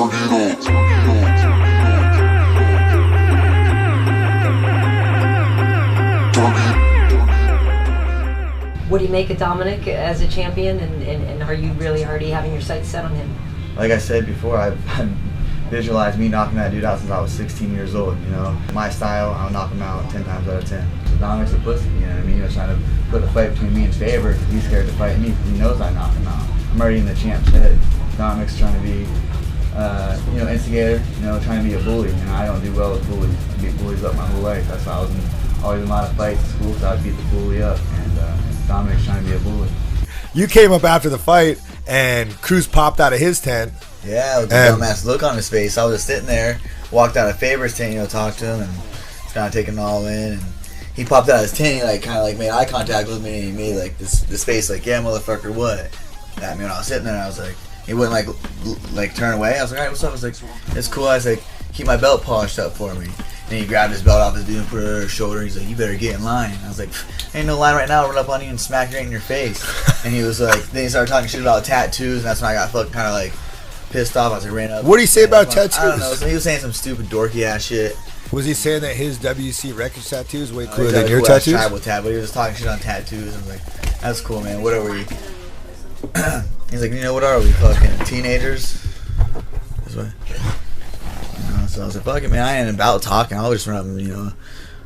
What do you make of Dominick as a champion, and are you really already having your sights set on him? Like I said before, I've visualized me knocking that dude out since I was 16 years old, you know. My style, I'll knock him out 10 times out of 10. So Dominick's a pussy, you know what I mean? He was trying to put a fight between me and Faber because he's scared to fight me because he knows I knock him out. I'm already in the champ's head. Dominick's trying to be, you know, instigator, you know, trying to be a bully, and I don't do well with bullies. I beat bullies up my whole life. That's why I was always in a lot of fights at school, so I'd beat the bully up, and Dominick's trying to be a bully. You came up after the fight, and Cruz popped out of his tent. Yeah, with a dumbass look on his face. I was just sitting there, walked out of Faber's tent, you know, talked to him, and just kind of taking it all in. And he popped out of his tent, he like kind of like made eye contact with me, and he made like this face, like, yeah, motherfucker, what? At me when I was sitting there, and I was like, he wouldn't like turn away. I was like, all right, what's up? I was like, it's cool. I was like, keep my belt polished up for me. And he grabbed his belt off his dude and put it on his shoulder. He's like, you better get in line. I was like, ain't no line right now. I'll run up on you and smack you right in your face. And he was like, then he started talking shit about tattoos, and that's when I got fucking kind of like pissed off. I was like, ran up. What did he say about tattoos? I don't know. So he was saying some stupid dorky ass shit. Was he saying that his WC Records tattoos way cooler than your tattoos? Tribal tat, but he was talking shit on tattoos. I was like, that's cool, man. What are we? He's like, you know, what are we, fucking teenagers? This way. You know, so I was like, fuck it, man. I ain't about talking. I'll just run up and, you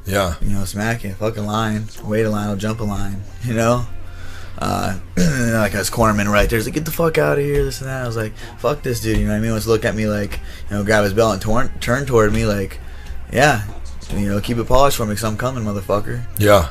know, smack it. Fucking line. Wait a line. I'll jump a line. You know? And then, like, I was cornerman right there. He's like, get the fuck out of here, this and that. I was like, fuck this dude. You know what I mean? He wants to look at me like, you know, grab his belt and turn toward me like, yeah, you know, keep it polished for me because I'm coming, motherfucker. Yeah.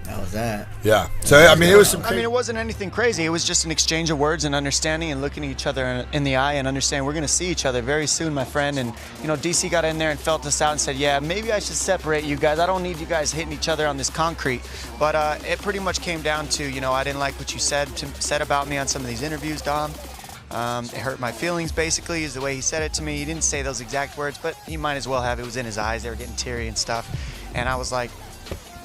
That was that. Yeah. So, I mean, it was some... I mean, it wasn't anything crazy. It was just an exchange of words and understanding and looking at each other in the eye and understanding we're going to see each other very soon, my friend. And, you know, DC got in there and felt us out and said, yeah, maybe I should separate you guys. I don't need you guys hitting each other on this concrete. But it pretty much came down to, you know, I didn't like what you said about me on some of these interviews, Dom. It hurt my feelings, basically, is the way he said it to me. He didn't say those exact words, but he might as well have. It was in his eyes. They were getting teary and stuff. And I was like,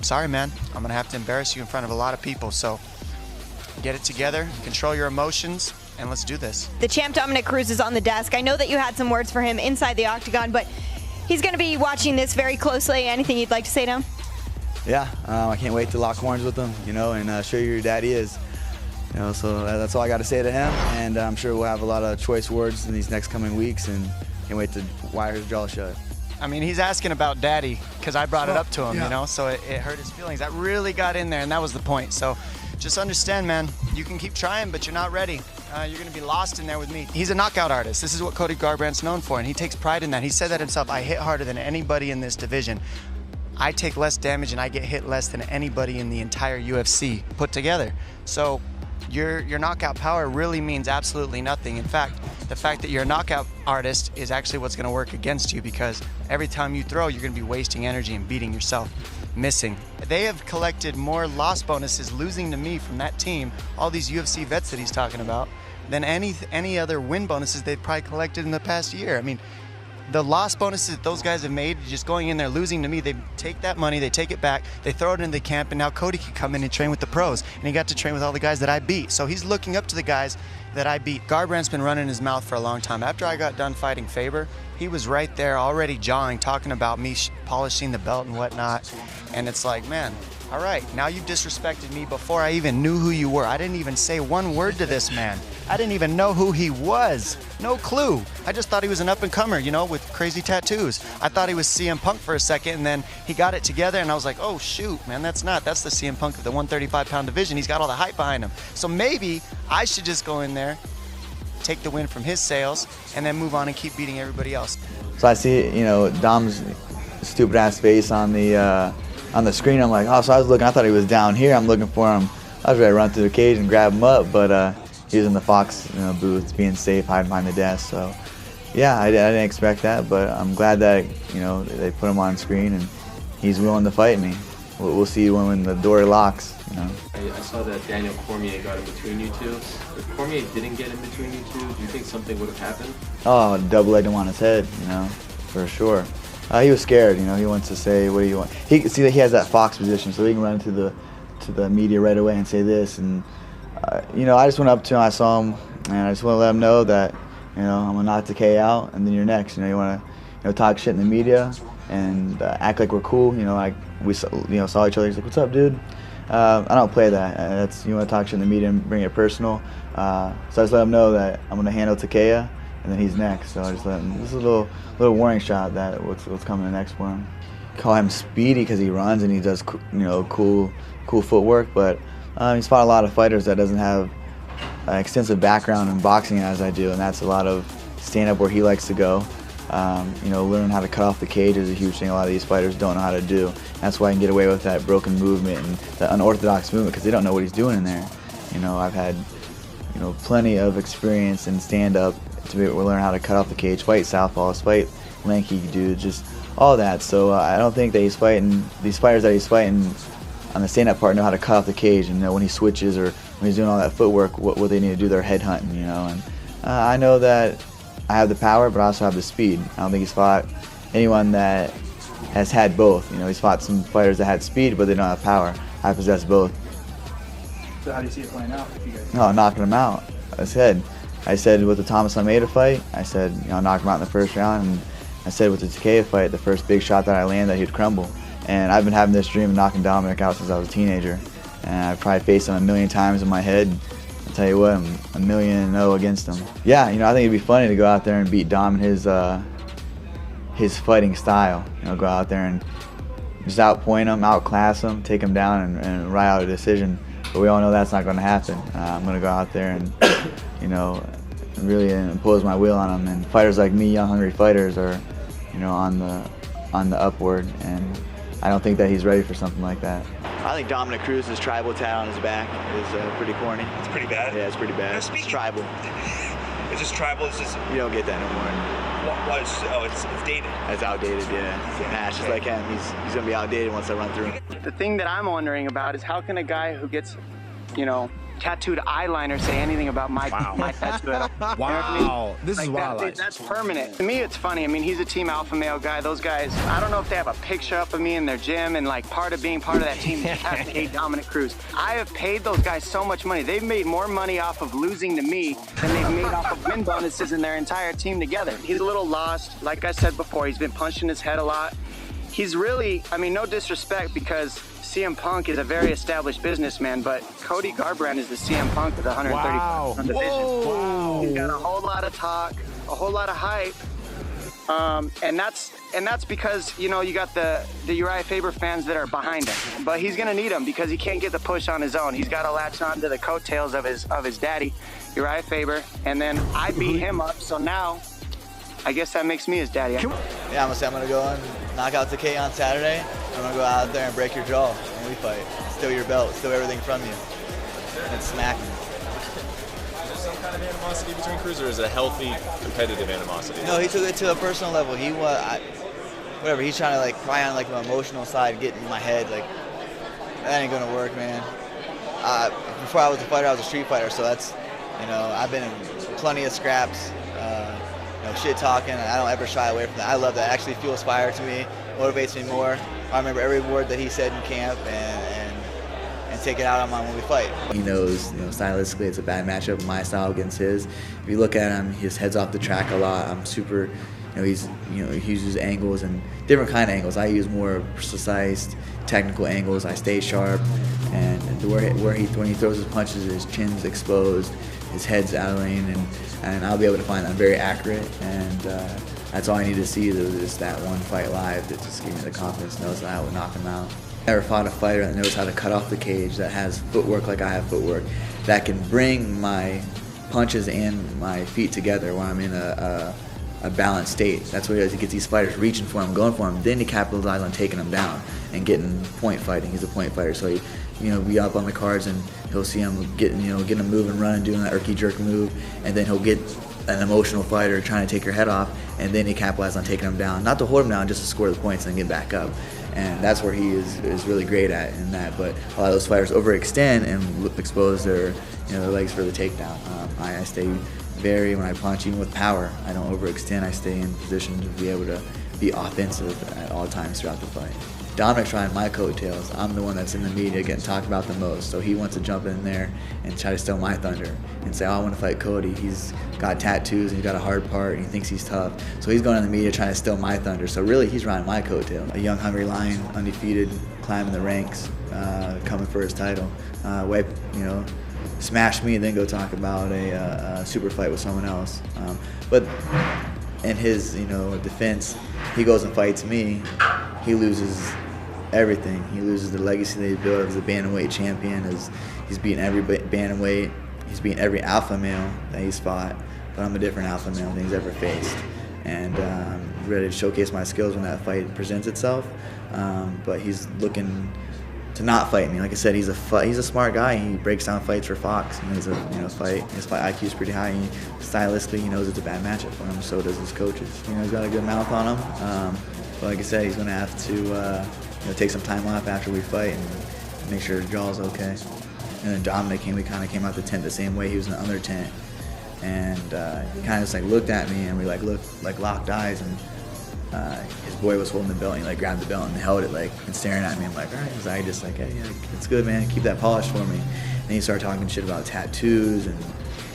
sorry, man. I'm going to have to embarrass you in front of a lot of people. So get it together, control your emotions, and let's do this. The champ Dominick Cruz is on the desk. I know that you had some words for him inside the octagon, but he's going to be watching this very closely. Anything you'd like to say to him? Yeah, I can't wait to lock horns with him, you know, and show you who your daddy is. You know, so that's all I got to say to him, and I'm sure we'll have a lot of choice words in these next coming weeks, and can't wait to wire his jaw shut. I mean, he's asking about daddy because I brought it up to him, you know, so it hurt his feelings. That really got in there, and that was the point. So just understand, man, you can keep trying, but you're not ready. You're going to be lost in there with me. He's a knockout artist. This is what Cody Garbrandt's known for, and he takes pride in that. He said that himself. I hit harder than anybody in this division. I take less damage, and I get hit less than anybody in the entire UFC put together. So your knockout power really means absolutely nothing. In fact, the fact that you're a knockout artist is actually what's going to work against you, because every time you throw, you're going to be wasting energy and beating yourself, missing. They have collected more loss bonuses losing to me from that team, all these UFC vets that he's talking about, than any other win bonuses they've probably collected in the past year. I mean, the loss bonuses that those guys have made, just going in there losing to me, they take that money, they take it back, they throw it into the camp, and now Cody can come in and train with the pros, and he got to train with all the guys that I beat. So he's looking up to the guys that I beat. Garbrandt's been running his mouth for a long time. After I got done fighting Faber, he was right there already jawing, talking about me polishing the belt and whatnot. And it's like, man, all right, now you've disrespected me before I even knew who you were. I didn't even say one word to this man. I didn't even know who he was. No clue. I just thought he was an up-and-comer, you know, with crazy tattoos. I thought he was CM Punk for a second, and then he got it together, and I was like, oh, shoot, man, that's the CM Punk of the 135-pound division. He's got all the hype behind him. So maybe I should just go in there, take the win from his sales, and then move on and keep beating everybody else. So I see, you know, Dom's stupid-ass face on the screen. I'm like, oh, so I was looking. I thought he was down here. I'm looking for him. I was ready to run through the cage and grab him up, but he was in the Fox booth, being safe, hiding behind the desk. So, yeah, I didn't expect that, but I'm glad that, you know, they put him on screen and he's willing to fight me. We'll see when the door locks, you know. I saw that Daniel Cormier got in between you two. If Cormier didn't get in between you two, do you think something would have happened? Oh, double-legged him on his head, you know, for sure. He was scared, you know. He wants to say, "What do you want?" He has that Fox position, so he can run to the media right away and say this. And you know, I just went up to him, I saw him, and I just want to let him know that, I'm gonna knock Takei out, and then you're next. You want to talk shit in the media and act like we're cool. Like we saw each other. He's like, "What's up, dude?" I don't play that. You want to talk shit in the media and bring it personal. So I just let him know that I'm gonna handle Takei, and then he's next. So I just let him. This is a little warning shot that what's coming next for him. Call him speedy because he runs and he does cool footwork, but he's fought a lot of fighters that doesn't have extensive background in boxing as I do, and that's a lot of stand-up where he likes to go. Learn how to cut off the cage is a huge thing a lot of these fighters don't know how to do. That's why I can get away with that broken movement and that unorthodox movement, because they don't know what he's doing in there. I've had plenty of experience in stand-up to be able to learn how to cut off the cage, fight southpaws, fight lanky dudes, just all that. So I don't think that these fighters that he's fighting on the stand-up part know how to cut off the cage and know when he switches or when he's doing all that footwork, what they need to do. They're head hunting, And I know that I have the power, but I also have the speed. I don't think he's fought anyone that has had both. He's fought some fighters that had speed, but they don't have power. I possess both. So how do you see it playing out if you guys? No, knocking him out. I said with the Thomas Almeida fight, I said, knock him out in the first round, and I said with the Takei fight, the first big shot that I land, that he'd crumble. And I've been having this dream of knocking Dominick out since I was a teenager. And I've probably faced him a million times in my head. I'll tell you what, I'm 1,000,000-0 against him. Yeah, I think it'd be funny to go out there and beat Dom in his fighting style. Go out there and just outpoint him, outclass him, take him down, and ride out a decision. But we all know that's not going to happen. I'm going to go out there and, really impose my will on him. And fighters like me, young, hungry fighters, are, on the upward. And I don't think that he's ready for something like that. I think Dominick Cruz's tribal tat on his back is pretty corny. It's pretty bad? Yeah, it's pretty bad. It's tribal. It's just tribal? It's just... You don't get that no more. It's dated? It's outdated, yeah. It's a patch, just like him. He's going to be outdated once I run through him. The thing that I'm wondering about is how can a guy who gets, tattooed eyeliner say anything about my tattoo at all? Wow, this is wild. That's permanent. To me, it's funny. He's a team alpha male guy. Those guys, I don't know if they have a picture up of me in their gym, and part of being part of that team, they have to hate Dominick Cruz. I have paid those guys so much money. They've made more money off of losing to me than they've made off of win bonuses in their entire team together. He's a little lost. Like I said before, he's been punched in his head a lot. He's really, no disrespect, because CM Punk is a very established businessman, but Cody Garbrandt is the CM Punk of the 130 division. Wow. He's got a whole lot of talk, a whole lot of hype, and that's because you got the Uriah Faber fans that are behind him. But he's gonna need him because he can't get the push on his own. He's got to latch on to the coattails of his daddy, Uriah Faber, and then I beat him up. So now, I guess that makes me his daddy. Yeah, I'm gonna go and knock out Takei on Saturday. I'm gonna go out there and break your jaw when we fight. Steal your belt, steal everything from you, and smack me. Is there some kind of animosity between Cruz, or is it a healthy, competitive animosity? No, he took it to a personal level. Whatever, he's trying to pry on the emotional side, get in my head. That ain't gonna work, man. Before I was a fighter, I was a street fighter, so that's, I've been in plenty of scraps. Shit talking. I don't ever shy away from that. I love that. It actually fuels fire to me, motivates me more. I remember every word that he said in camp and take it out on him when we fight. He knows, stylistically it's a bad matchup, my style against his. If you look at him, his head's off the track a lot. I'm super, he uses angles and different kind of angles. I use more precise, technical angles. I stay sharp, and when he throws his punches, his chin's exposed, his head's out of lane, and I'll be able to find that very accurate, and that's all I need to see is that one fight live that just gives me the confidence, knows that I will knock him out. I never fought a fighter that knows how to cut off the cage, that has footwork like I have footwork, that can bring my punches and my feet together when I'm in a balanced state. That's what he does. He gets these fighters reaching for him, going for him, then he capitalizes on taking them down and getting point fighting. He's a point fighter, so he, be up on the cards and he'll see him getting him moving, running, doing that erky jerk move, and then he'll get an emotional fighter trying to take your head off, and then he capitalizes on taking him down, not to hold him down, just to score the points and then get back up. And that's where he is really great at in that. But a lot of those fighters overextend and expose their legs for the takedown. I stay when I punch, even with power, I don't overextend. I stay in position to be able to be offensive at all times throughout the fight. Dominick's riding my coattails. I'm the one that's in the media getting talked about the most. So he wants to jump in there and try to steal my thunder and say, oh, I want to fight Cody. He's got tattoos and he's got a hard part and he thinks he's tough. So he's going in the media trying to steal my thunder. So really, he's riding my coattails. A young, hungry lion, undefeated, climbing the ranks, coming for his title. Smash me and then go talk about a super fight with someone else. But in his, defense, he goes and fights me. He loses everything. He loses the legacy that he built as a bantamweight champion. He's beaten every bantamweight. He's beaten every alpha male that he's fought. But I'm a different alpha male than he's ever faced. And ready to showcase my skills when that fight presents itself. But he's looking to not fight me. Like I said, he's a smart guy. He breaks down fights for Fox. His fight IQ is pretty high. Stylistically, he knows it's a bad matchup for him. So does his coaches. He's got a good mouth on him. But like I said, he's going to have to take some time off after we fight and make sure his jaw's okay. And then Dominick we kind of came out the tent the same way. He was in the under tent, and he kind of just looked at me, and we locked eyes, and his boy was holding the belt, and he grabbed the belt and held it and staring at me. I'm like, all right, his eye just hey, yeah, it's good, man. Keep that polish for me. And he started talking shit about tattoos and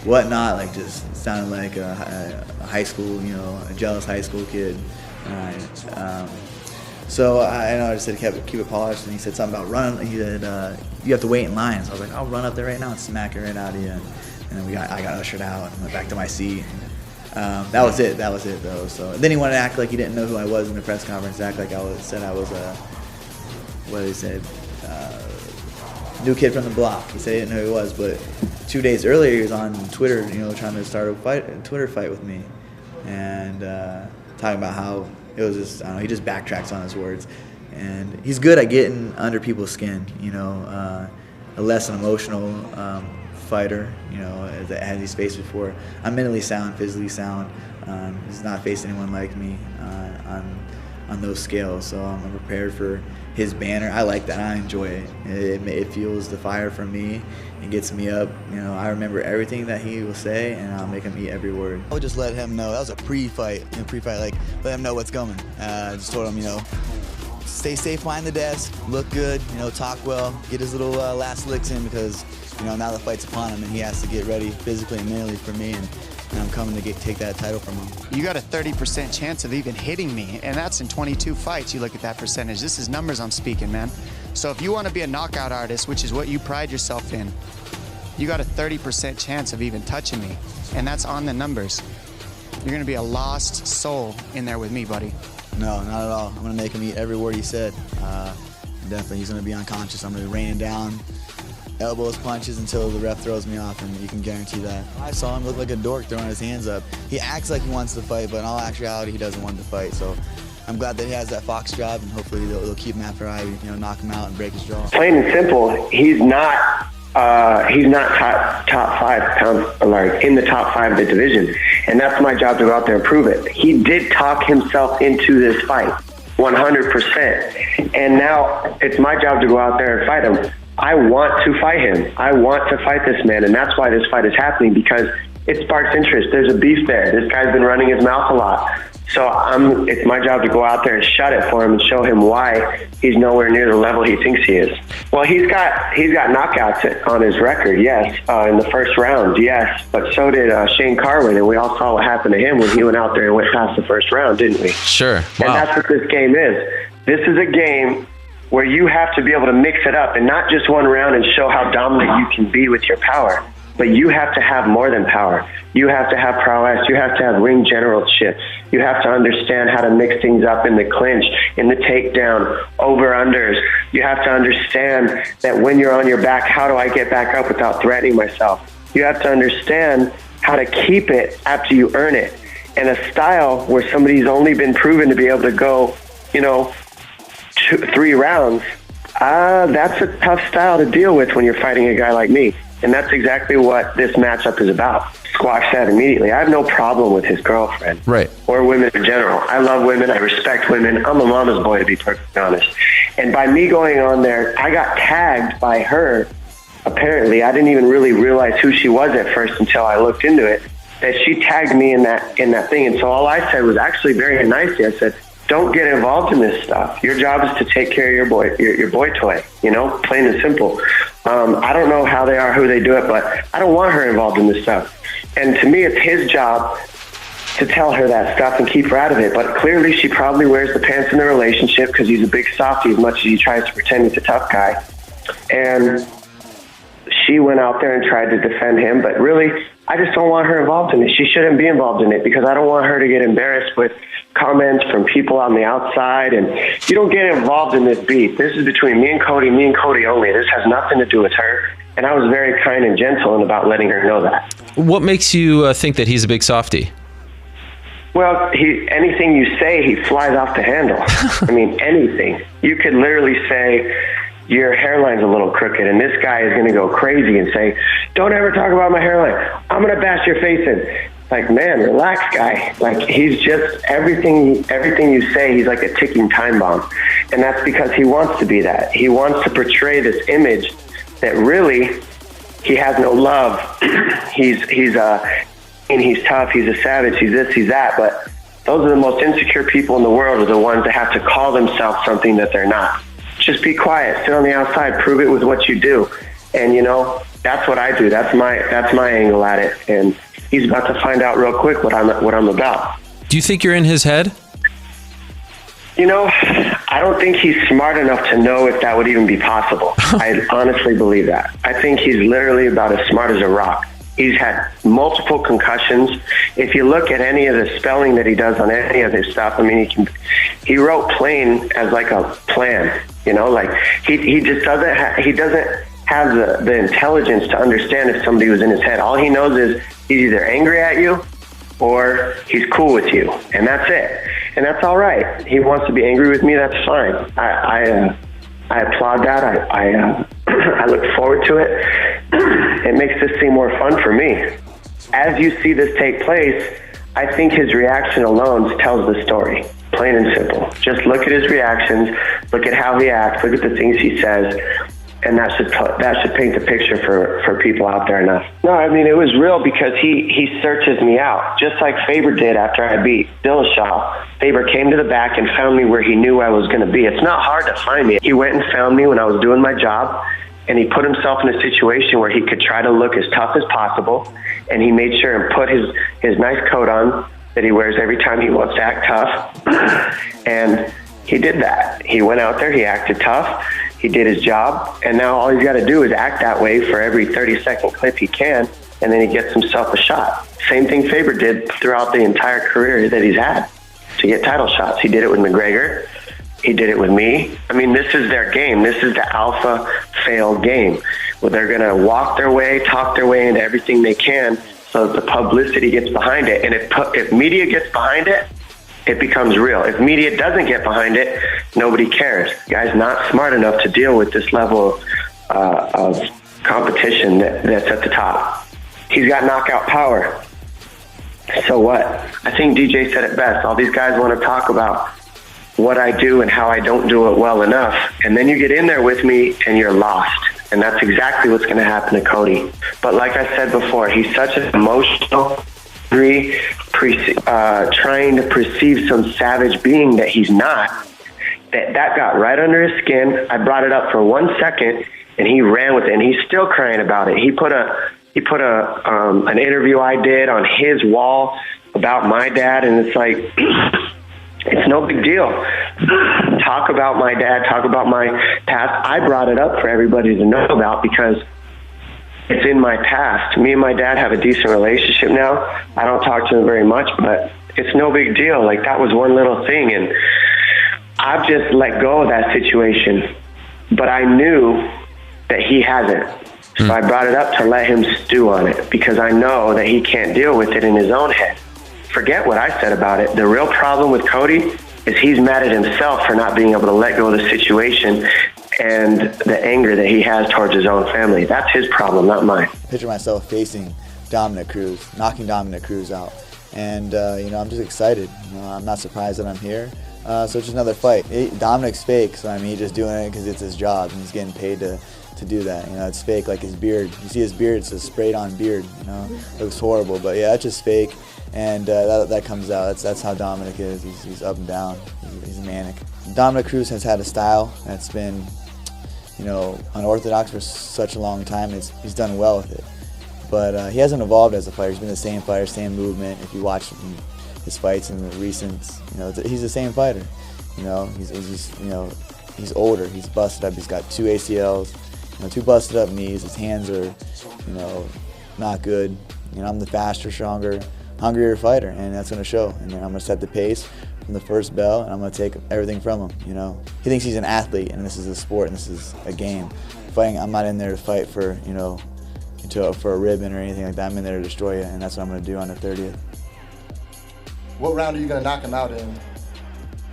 whatnot, just sounded like a high school, a jealous high school kid. So I just said keep it polished, and he said something about running. He said you have to wait in line. So I was like, I'll run up there right now and smack it right out of you. And then I got ushered out and went back to my seat. That was it though. So then he wanted to act like he didn't know who I was in the press conference. Act like I was what he said, new kid from the block. He said he didn't know who he was, but 2 days earlier he was on Twitter, trying to start a Twitter fight with me, and talking about how it was just, he just backtracks on his words. And he's good at getting under people's skin, a less an emotional fighter, as he's faced before. I'm mentally sound, physically sound. He's not faced anyone like me on those scales, so I'm prepared for his banner. I like that. I enjoy it. It fuels the fire for me. It gets me up. I remember everything that he will say, and I'll make him eat every word. I would just let him know. That was a pre-fight, let him know what's coming. Just told him, stay safe behind the desk, look good, talk well, get his little last licks in, because now the fight's upon him and he has to get ready physically and mentally for me, and I'm coming to take that title from him. You got a 30% chance of even hitting me, and that's in 22 fights. You look at that percentage. This is numbers I'm speaking, man. So if you want to be a knockout artist, which is what you pride yourself in, you got a 30% chance of even touching me, and that's on the numbers. You're going to be a lost soul in there with me, buddy. No, not at all. I'm going to make him eat every word he said. Definitely, he's going to be unconscious. I'm going to be raining down elbows, punches until the ref throws me off, and you can guarantee that. I saw him look like a dork throwing his hands up. He acts like he wants to fight, but in all actuality, he doesn't want to fight. So I'm glad that he has that Fox job, and hopefully they'll keep him after I knock him out and break his jaw. Plain and simple, he's not top five pounds, in the top five of the division, and that's my job to go out there and prove it. He did talk himself into this fight, 100%, and now it's my job to go out there and fight him. I want to fight him. I want to fight this man, and that's why this fight is happening, because it sparks interest. There's a beef there. This guy's been running his mouth a lot. So it's my job to go out there and shut it for him and show him why he's nowhere near the level he thinks he is. Well, he's got knockouts on his record, yes, in the first round, yes. But so did Shane Carwin, and we all saw what happened to him when he went out there and went past the first round, didn't we? Sure. Wow. And that's what this game is. This is a game where you have to be able to mix it up and not just one round and show how dominant you can be with your power, but you have to have more than power. You have to have prowess. You have to have ring generalship. You have to understand how to mix things up in the clinch, in the takedown, over-unders. You have to understand that when you're on your back, how do I get back up without threatening myself? You have to understand how to keep it after you earn it. And a style where somebody's only been proven to be able to go, 3 rounds, that's a tough style to deal with when you're fighting a guy like me. And that's exactly what this matchup is about. Squash that immediately. I have no problem with his girlfriend. Right. Or women in general. I love women. I respect women. I'm a mama's boy, to be perfectly honest. And by me going on there, I got tagged by her. Apparently, I didn't even really realize who she was at first until I looked into it, that she tagged me in that thing. And so all I said was actually very nicely. I said, don't get involved in this stuff. Your job is to take care of your boy toy, you know, plain and simple. I don't know how they are, who they do it, but I don't want her involved in this stuff. And to me, it's his job to tell her that stuff and keep her out of it. But clearly she probably wears the pants in the relationship because he's a big softie as much as he tries to pretend he's a tough guy. And she went out there and tried to defend him, but really, I just don't want her involved in it. She shouldn't be involved in it because I don't want her to get embarrassed with comments from people on the outside. And you don't get involved in this beef. This is between me and Cody only. This has nothing to do with her. And I was very kind and gentle and about letting her know that. What makes you think that he's a big softie? Well, anything you say, he flies off the handle. I mean, anything. You could literally say, your hairline's a little crooked, and this guy is going to go crazy and say, don't ever talk about my hairline. I'm going to bash your face in. Like, man, relax, guy. Like, he's just, everything you say, he's like a ticking time bomb. And that's because he wants to be that. He wants to portray this image that really he has no love. He's tough, he's a savage, he's this, he's that. But those are the most insecure people in the world, are the ones that have to call themselves something that they're not. Just be quiet, sit on the outside, prove it with what you do. And, you know, that's what I do. That's my angle at it. And he's about to find out real quick what I'm about. Do you think you're in his head? You know, I don't think he's smart enough to know if that would even be possible. I honestly believe that. I think he's literally about as smart as a rock. He's had multiple concussions. If you look at any of the spelling that he does on any of his stuff, I mean, he wrote plain as like a plan, you know, like he just doesn't have the intelligence to understand if somebody was in his head. All he knows is he's either angry at you or he's cool with you, and that's it. And that's all right. He wants to be angry with me. That's fine. I applaud that. I look forward to it. It makes this seem more fun for me. As you see this take place, I think his reaction alone tells the story, plain and simple. Just look at his reactions, look at how he acts, look at the things he says, and that should paint the picture for people out there enough. No, I mean, it was real because he searches me out, just like Faber did after I beat Dillashaw. Faber came to the back and found me where he knew I was going to be. It's not hard to find me. He went and found me when I was doing my job, and he put himself in a situation where he could try to look as tough as possible, and he made sure and put his nice coat on that he wears every time he wants to act tough, and he did that. He went out there, he acted tough, he did his job, and now all he's got to do is act that way for every 30-second clip he can, and then he gets himself a shot. Same thing Faber did throughout the entire career that he's had to get title shots. He did it with McGregor. He did it with me. I mean, this is their game. This is the alpha fail game, where they're going to walk their way, talk their way into everything they can so that the publicity gets behind it. And if media gets behind it, it becomes real. If media doesn't get behind it, nobody cares. The guy's not smart enough to deal with this level of competition that's at the top. He's got knockout power. So what? I think DJ said it best. All these guys want to talk about what I do and how I don't do it well enough. And then you get in there with me and you're lost. And that's exactly what's going to happen to Cody. But like I said before, he's such an emotional, trying to perceive some savage being that he's not, that got right under his skin. I brought it up for 1 second and he ran with it, and he's still crying about it. He put an interview I did on his wall about my dad, and it's like, it's no big deal. Talk about my dad, talk about my past. I brought it up for everybody to know about because it's in my past. Me and my dad have a decent relationship now. I don't talk to him very much, but it's no big deal. Like, that was one little thing, and I've just let go of that situation. But I knew that he hasn't. So I brought it up to let him stew on it because I know that he can't deal with it in his own head. Forget what I said about it. The real problem with Cody is he's mad at himself for not being able to let go of the situation and the anger that he has towards his own family. That's his problem, not mine. Picture myself facing Dominick Cruz, knocking Dominick Cruz out. And, I'm just excited. I'm not surprised that I'm here. So it's just another fight. Dominick's fake, so he's just doing it because it's his job, and he's getting paid to do that. It's fake, like his beard. You see his beard, it's a sprayed-on beard, It looks horrible, but yeah, it's just fake. And that comes out. That's how Dominick is. He's up and down. He's a manic. Dominick Cruz has had a style that's been, unorthodox for such a long time. He's done well with it. But he hasn't evolved as a fighter. He's been the same fighter, same movement. If you watch his fights in the recent, he's the same fighter. He's older. He's busted up. He's got 2 ACLs, 2 busted up knees. His hands are, not good. I'm the faster, stronger, hungrier fighter, and that's going to show. And then I'm going to set the pace from the first bell, and I'm going to take everything from him. He thinks he's an athlete, and this is a sport, and this is a game. Fighting, I'm not in there to fight for, for a ribbon or anything like that. I'm in there to destroy you, and that's what I'm going to do on the 30th. What round are you going to knock him out in?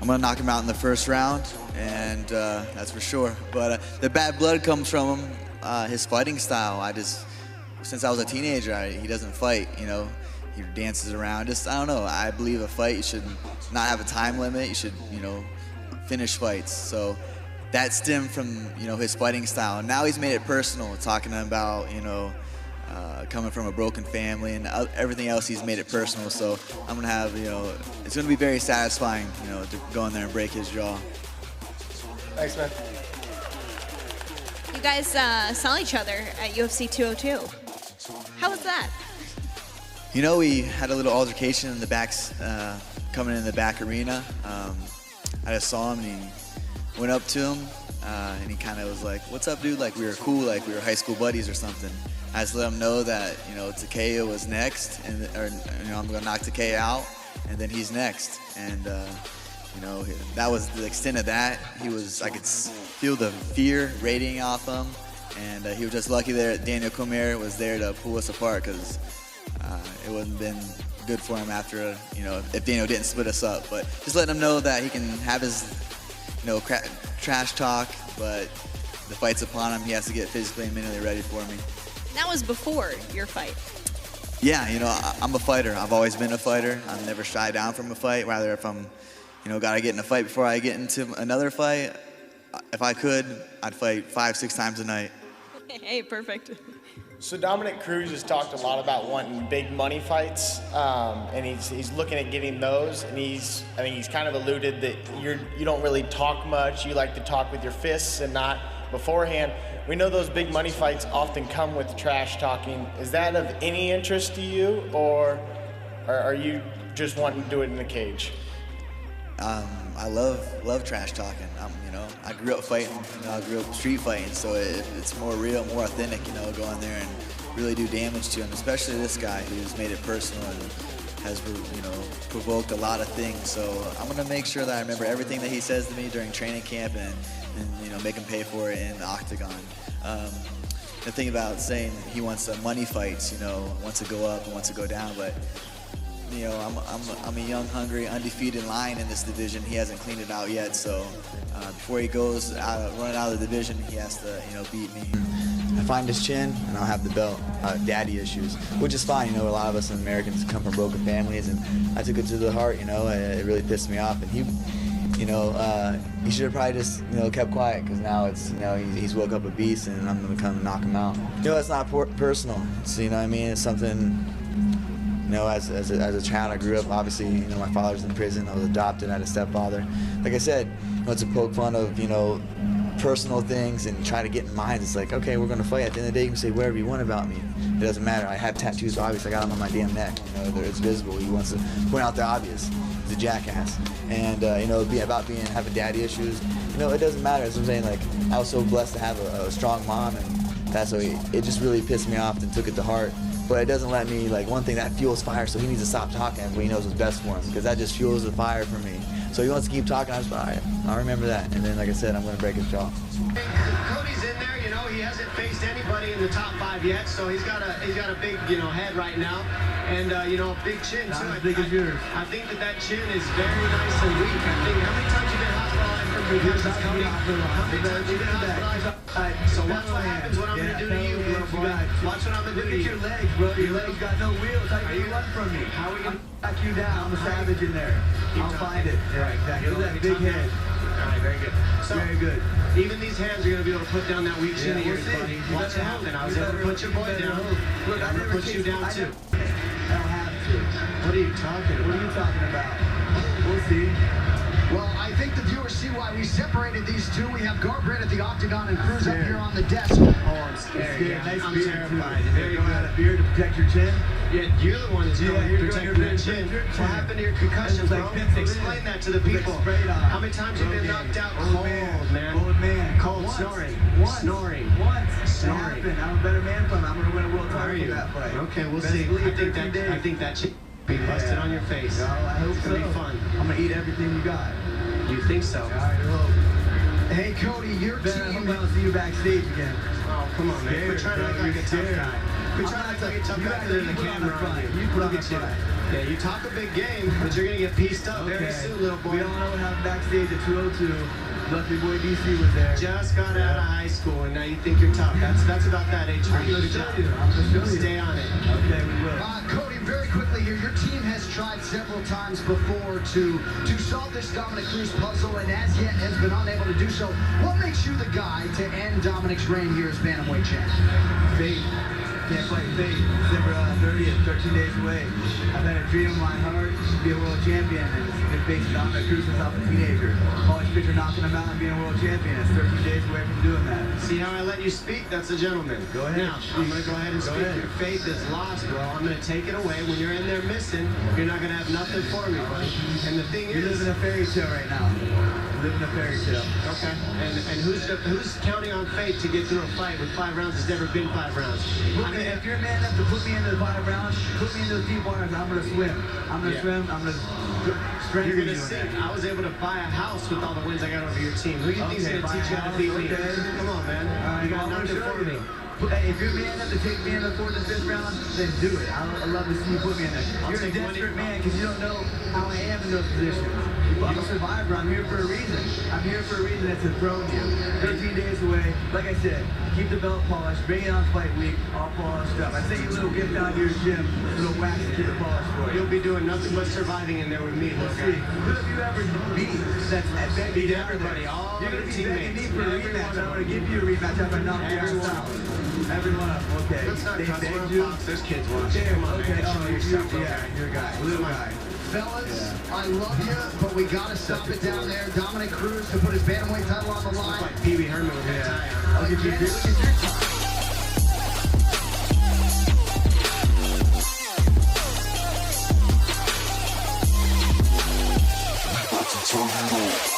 I'm going to knock him out in the first round, and that's for sure. But the bad blood comes from him, his fighting style. Since I was a teenager, he doesn't fight, He dances around. I don't know. I believe a fight, you should not have a time limit. You should, finish fights. So that stemmed from, his fighting style. And now he's made it personal, talking about, coming from a broken family and everything else. He's made it personal. So I'm gonna have, it's gonna be very satisfying, to go in there and break his jaw. Thanks, man. You guys saw each other at UFC 202. How was that? We had a little altercation in the backs, coming in the back arena. I just saw him and he went up to him and he kind of was like, "What's up, dude?" Like we were cool, like we were high school buddies or something. I just let him know that, Takeo was next, and I'm gonna knock Takeo out, and then he's next. And that was the extent of that. I could feel the fear radiating off him, and he was just lucky that Daniel Cormier was there to pull us apart, because it wouldn't have been good for him after, if Daniel didn't split us up. But just letting him know that he can have his, trash talk, but the fight's upon him. He has to get physically and mentally ready for me. That was before your fight. Yeah, I'm a fighter. I've always been a fighter. I've never shied down from a fight, rather if I'm, gotta get in a fight before I get into another fight. If I could, I'd fight 5-6 times a night. Hey, perfect. So Dominick Cruz has talked a lot about wanting big money fights, and he's looking at getting those. And I think he's kind of alluded that you don't really talk much. You like to talk with your fists and not beforehand. We know those big money fights often come with trash talking. Is that of any interest to you, or are you just wanting to do it in the cage? I love trash talking. I grew up fighting. I grew up street fighting, so it's more real, more authentic. Go in there and really do damage to him, especially this guy who's made it personal and has provoked a lot of things. So I'm gonna make sure that I remember everything that he says to me during training camp and make him pay for it in the octagon. The thing about saying he wants money fights, wants to go up and wants to go down, but I'm a young, hungry, undefeated lion in this division. He hasn't cleaned it out yet, so before he goes running out of the division, he has to beat me. I find his chin, and I'll have the belt. Daddy issues, which is fine. A lot of us Americans come from broken families, and I took it to the heart. It really pissed me off, and he should have probably just kept quiet, because now it's he's woke up a beast, and I'm gonna come and knock him out. It's not personal. It's it's something. As a child, I grew up, obviously, my father's in prison. I was adopted. I had a stepfather. Like I said, it's a poke fun of, personal things and try to get in minds. It's like, okay, we're going to fight. At the end of the day, you can say whatever you want about me. It doesn't matter. I have tattoos, obviously. I got them on my damn neck. It's visible. He wants to point out the obvious. He's a jackass. And, it'd be about having daddy issues. It doesn't matter. As I'm saying, I was so blessed to have a strong mom, and that's so it just really pissed me off and took it to heart. But it doesn't let me, one thing that fuels fire, so he needs to stop talking when he knows what's best for him, because that just fuels the fire for me. So he wants to keep talking. I was like, all right, I'll remember that. And then, like I said, I'm going to break his jaw. Cody's in there, he hasn't faced anybody in the top 5 yet, so he's got a big, head right now, and a big chin too. Not as big as yours. I think that chin is very nice and weak. I think how many times you been hospitalized for concussions, Cody? How many times you been hospitalized? So watch what happens. What I'm gonna do to you, bro. Watch what I'm gonna do to you. Look at your legs, bro. Your legs got no wheels. How you gonna run from me? How are we gonna knock you down? I'm a savage in there. I'll find it. Yeah, exactly. Look at that big head. All right, very good. So, very good. Even these hands are going to be able to put down that weak chin of yours, buddy. Watch it happen. I was able to put your boy down. Look, I'm going to put you down, too. I don't have to. What are you talking about? What are you talking about? We'll see. Well, I think the viewers see why we separated these two. We have Garbrandt at the octagon and Cruz up here on the desk. Oh, I'm scared. Yeah, Nice I'm beard, terrified. too. Very Going good. out of beard to protect your chin. Yeah, you're the one that's going to protect your chin. Your What happened to your concussion, bro? Explain that to the people. How many times have you been knocked out cold, man? Old man. Cold, snoring. Once. Snoring. Once. Snoring. It happened. I'm a better man from it. I'm going to win a world Are title you? for that fight. Okay, we'll Best see. believe I think that shit be busted on your face. No, I hope It's so. going to be fun. I'm going to eat everything you got. You think so? All right, I hope. Hey, Cody, your Ben, I team. hope I don't see you backstage again. Oh, come on, man. We're trying to look like a tough guy. We're trying to look like a tough guy there in the camera. You put on Look a at you. fight. Yeah, you talk a big game, but you're going to get pieced up very soon, little boy. We all know what happened backstage at 202. Lucky boy DC was there. Just got out of high school, and now you think you're tough. That's about that age for you. Good job. I'm going to show you. Stay on it. Okay, we will. Cody, very quickly here, your team has tried several times before to solve this Dominick Cruz puzzle and as yet has been unable to do so. What makes you the guy to end Dominick's reign here as bantamweight champ? Faith. Can't fight fate. December 30th, 13 days away. I've had a dream in my heart to be a world champion, and it's been facing Dominick Cruz since I was a teenager. Always picture knocking him out and being a world champion. It's 13 days away from doing that. See how I let you speak? That's a gentleman. Go ahead. Now, I'm going to go ahead and speak. Your faith is lost, bro. I'm going to take it away. When you're in there missing, you're not going to have nothing for me, buddy. And the thing You're is... living a fairy tale right now. Living a fairy tale. Okay. And who's counting on fate to get through a fight with 5 rounds? It's never been 5 rounds. If you're man enough to put me into the 5 rounds, put me into the deep waters, I'm going to swim. I'm going to swim. I'm going to strengthen You're going to you in sink. there. I was able to buy a house with all the wins I got over your team. Who do you think is going to teach you how to beat me? Come on, man. You got nothing for me. Hey, if you're man enough to take me in the 4th and 5th round, then do it. I love to see you put me in there. You're a desperate man because you don't know how I am in those positions. I'm a survivor. I'm here for a reason. I'm here for a reason that's enthroned you. 13 days away. Like I said, keep the belt polished. Bring it on fight week. All polished up. I sent you a little gift down to your gym. A little wax to get it polished for you. You'll be doing nothing but surviving in there with me. Let's see. Who have you ever beat that's begging everybody, all You're going to be teammates. begging me for a rematch. I'm going to give you a rematch after I knock you out. Everyone up. Okay. Let's not They cuss. begged We're you. on Fox. There's kids watching. Okay, Come on, okay. man. Oh, Show yourself, bro. yeah, you're a guy. Little guy. Fellas, I love you, but we got to stop it down there. Dominick Cruz to put his bantamweight title on the line. Like Pee Wee Herman with that tie on. I'll give you Against your About to turn it on.